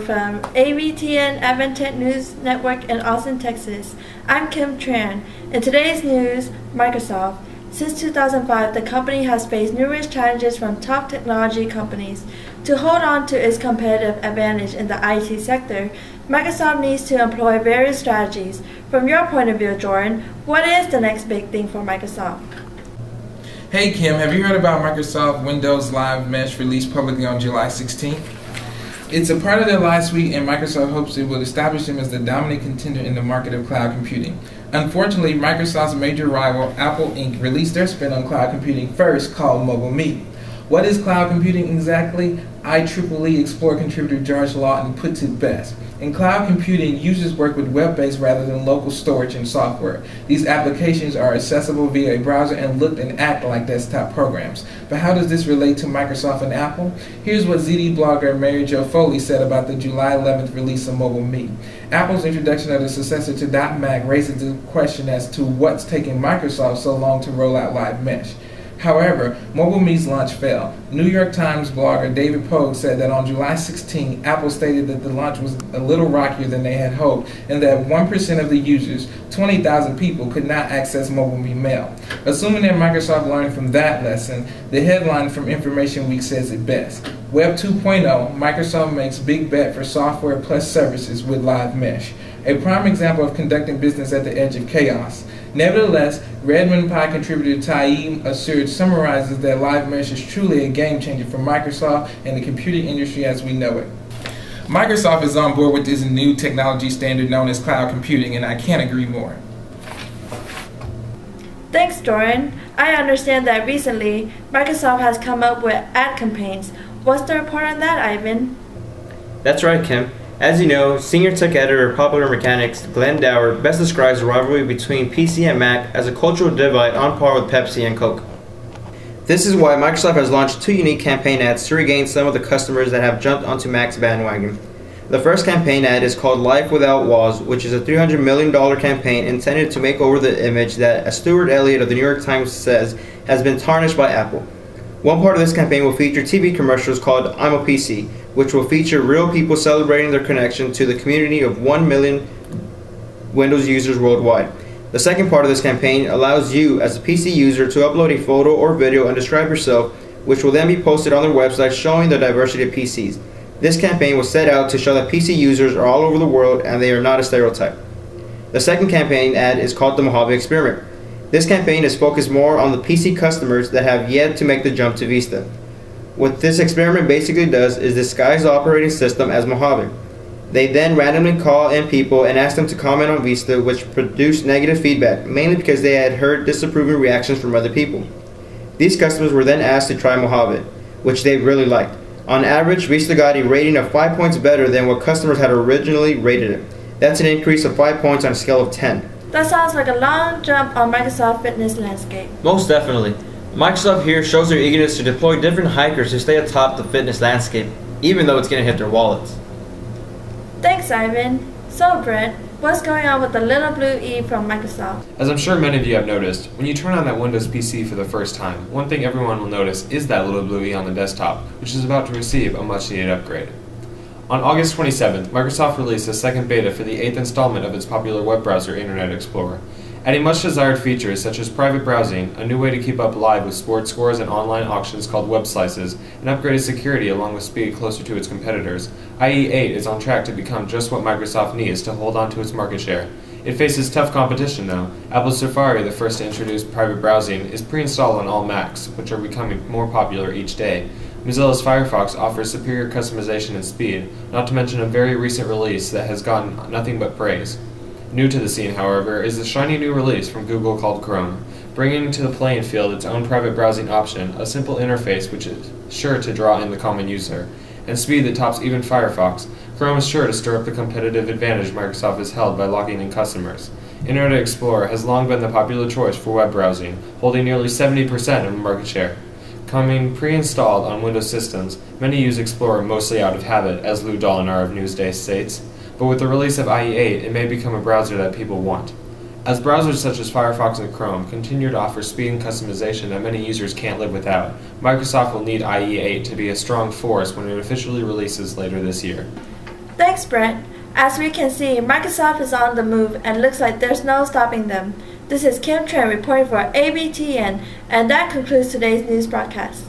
from ABTN Advantech News Network in Austin, Texas. I'm Kim Tran. In today's news, Microsoft. Since 2005, the company has faced numerous challenges from top technology companies. To hold on to its competitive advantage in the IT sector, Microsoft needs to employ various strategies. From your point of view, Jordan, what is the next big thing for Microsoft? Hey Kim, have you heard about Microsoft Windows Live Mesh released publicly on July 16th? It's a part of their live suite, and Microsoft hopes it will establish them as the dominant contender in the market of cloud computing. Unfortunately, Microsoft's major rival, Apple Inc., released their spin on cloud computing first, called Mobile Me. What is cloud computing exactly? IEEE Explorer contributor George Lawton puts it best. In cloud computing, users work with web-based rather than local storage and software. These applications are accessible via a browser and look and act like desktop programs. But how does this relate to Microsoft and Apple? Here's what ZD blogger Mary Jo Foley said about the July 11th release of Mobile Me. Apple's introduction of the successor to .Mac raises the question as to what's taking Microsoft so long to roll out Live Mesh. However, Mobile Me's launch failed. New York Times blogger David Pogue said that on July 16, Apple stated that the launch was a little rockier than they had hoped, and that 1% of the users, 20,000 people, could not access Mobile Me Mail. Assuming that Microsoft learned from that lesson, the headline from Information Week says it best. Web 2.0, Microsoft makes big bet for software plus services with Live Mesh. A prime example of conducting business at the edge of chaos. Nevertheless, Redmond Pi contributor Taib Assurd summarizes that Live Mesh is truly a game changer for Microsoft and the computing industry as we know it. Microsoft is on board with this new technology standard known as cloud computing, and I can't agree more. Thanks, Jordan. I understand that recently, Microsoft has come up with ad campaigns. What's the report on that, Ivan? That's right, Kim. As you know, senior tech editor of Popular Mechanics, Glenn Dower, best describes the rivalry between PC and Mac as a cultural divide on par with Pepsi and Coke. This is why Microsoft has launched two unique campaign ads to regain some of the customers that have jumped onto Mac's bandwagon. The first campaign ad is called Life Without Walls, which is a $300 million campaign intended to make over the image that, as Stuart Elliott of the New York Times says, has been tarnished by Apple. One part of this campaign will feature TV commercials called I'm a PC, which will feature real people celebrating their connection to the community of 1 million Windows users worldwide. The second part of this campaign allows you, as a PC user, to upload a photo or video and describe yourself, which will then be posted on their website showing the diversity of PCs. This campaign was set out to show that PC users are all over the world and they are not a stereotype. The second campaign ad is called the Mojave Experiment. This campaign is focused more on the PC customers that have yet to make the jump to Vista. What this experiment basically does is disguise the operating system as Mojave. They then randomly call in people and ask them to comment on Vista, which produced negative feedback, mainly because they had heard disapproving reactions from other people. These customers were then asked to try Mojave, which they really liked. On average, Vista got a rating of 5 points better than what customers had originally rated it. That's an increase of 5 points on a scale of 10. That sounds like a long jump on Microsoft fitness landscape. Most definitely. Microsoft here shows their eagerness to deploy different hikers to stay atop the fitness landscape, even though it's going to hit their wallets. Thanks, Ivan. So, Brent, what's going on with the little blue E from Microsoft? As I'm sure many of you have noticed, when you turn on that Windows PC for the first time, one thing everyone will notice is that little blue E on the desktop, which is about to receive a much-needed upgrade. On August 27th, Microsoft released a second beta for the 8th installment of its popular web browser, Internet Explorer. Adding much-desired features such as private browsing, a new way to keep up live with sports scores and online auctions called web slices, and upgraded security along with speed closer to its competitors, IE8 is on track to become just what Microsoft needs to hold on to its market share. It faces tough competition though. Apple's Safari, the first to introduce private browsing, is pre-installed on all Macs, which are becoming more popular each day. Mozilla's Firefox offers superior customization and speed, not to mention a very recent release that has gotten nothing but praise. New to the scene, however, is the shiny new release from Google called Chrome, bringing to the playing field its own private browsing option, a simple interface which is sure to draw in the common user, and speed that tops even Firefox. Chrome is sure to stir up the competitive advantage Microsoft has held by locking in customers. Internet Explorer has long been the popular choice for web browsing, holding nearly 70% of the market share. Coming pre-installed on Windows systems, many use Explorer mostly out of habit, as Lou Dolinar of Newsday states. But with the release of IE8, it may become a browser that people want. As browsers such as Firefox and Chrome continue to offer speed and customization that many users can't live without, Microsoft will need IE8 to be a strong force when it officially releases later this year. Thanks, Brent. As we can see, Microsoft is on the move and looks like there's no stopping them. This is Kim Tran reporting for ABTN, and that concludes today's news broadcast.